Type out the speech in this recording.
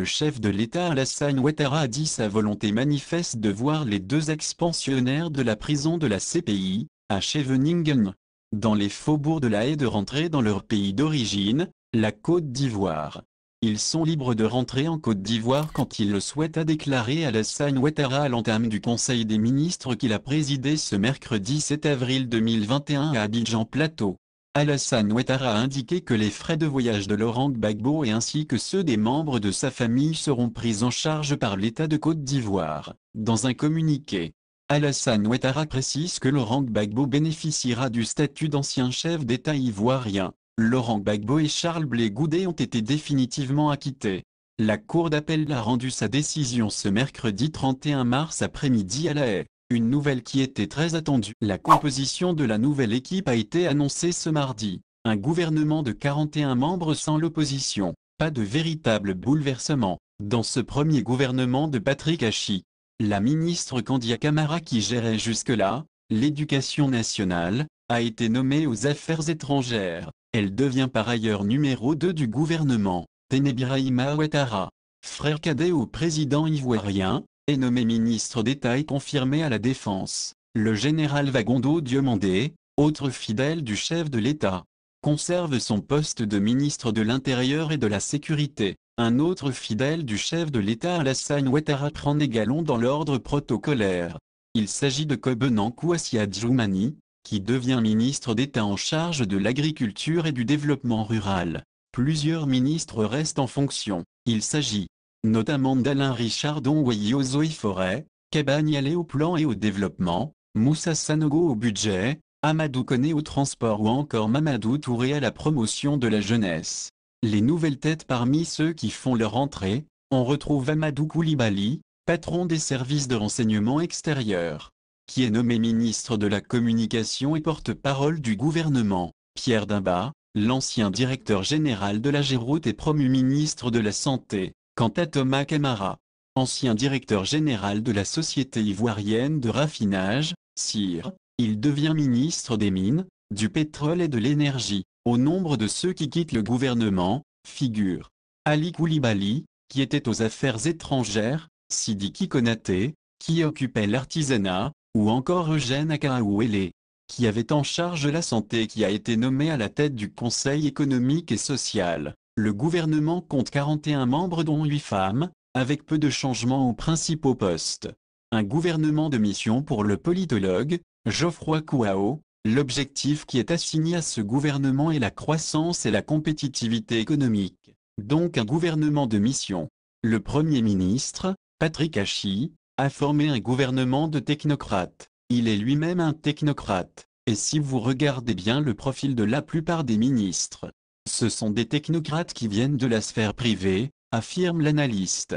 chef de l'État Alassane Ouattara a dit sa volonté manifeste de voir les deux ex-pensionnaires de la prison de la CPI, à Scheveningen, dans les faubourgs de La Haye de rentrer dans leur pays d'origine, la Côte d'Ivoire. Ils sont libres de rentrer en Côte d'Ivoire quand ils le souhaitent, a déclaré Alassane Ouattara à l'entame du Conseil des ministres qu'il a présidé ce mercredi 7 avril 2021 à Abidjan Plateau. Alassane Ouattara a indiqué que les frais de voyage de Laurent Gbagbo et ainsi que ceux des membres de sa famille seront pris en charge par l'État de Côte d'Ivoire. Dans un communiqué, Alassane Ouattara précise que Laurent Gbagbo bénéficiera du statut d'ancien chef d'État ivoirien. Laurent Gbagbo et Charles Blé Goudé ont été définitivement acquittés. La Cour d'appel a rendu sa décision ce mercredi 31 mars après-midi à La Haye, une nouvelle qui était très attendue. La composition de la nouvelle équipe a été annoncée ce mardi. Un gouvernement de 41 membres sans l'opposition. Pas de véritable bouleversement dans ce premier gouvernement de Patrick Hachi. La ministre Candia Camara, qui gérait jusque-là l'éducation nationale, a été nommée aux affaires étrangères. Elle devient par ailleurs numéro 2 du gouvernement. Téné Birahima Ouattara, frère cadet au président ivoirien, est nommé ministre d'État et confirmé à la Défense. Le général Wagondo Diomandé, autre fidèle du chef de l'État, conserve son poste de ministre de l'Intérieur et de la Sécurité. Un autre fidèle du chef de l'État Alassane Ouattara prend des galons dans l'ordre protocolaire. Il s'agit de Kobenan Kouassia Djoumani, qui devient ministre d'État en charge de l'agriculture et du développement rural. Plusieurs ministres restent en fonction. Il s'agit notamment d'Alain Richard Dongoyi aux eaux et forêts, Kaba Nialé au plan et au développement, Moussa Sanogo au budget, Amadou Koné au transport ou encore Mamadou Touré à la promotion de la jeunesse. Les nouvelles têtes parmi ceux qui font leur entrée, on retrouve Amadou Koulibaly, patron des services de renseignement extérieur, qui est nommé ministre de la Communication et porte-parole du gouvernement. Pierre Dimba, l'ancien directeur général de la Géroute, est promu ministre de la Santé. Quant à Thomas Camara, ancien directeur général de la Société ivoirienne de raffinage, CIR, il devient ministre des Mines, du Pétrole et de l'Énergie. Au nombre de ceux qui quittent le gouvernement, figurent Ali Koulibaly, qui était aux affaires étrangères, Sidiki Konaté, qui occupait l'artisanat, ou encore Eugène Akaouélé, qui avait en charge la santé et qui a été nommé à la tête du Conseil économique et social. Le gouvernement compte 41 membres dont 8 femmes, avec peu de changements aux principaux postes. Un gouvernement de mission pour le politologue, Geoffroy Kouao. L'objectif qui est assigné à ce gouvernement est la croissance et la compétitivité économique. Donc un gouvernement de mission. Le Premier ministre, Patrick Hachi, a formé un gouvernement de technocrates. Il est lui-même un technocrate. Et si vous regardez bien le profil de la plupart des ministres, ce sont des technocrates qui viennent de la sphère privée, affirme l'analyste.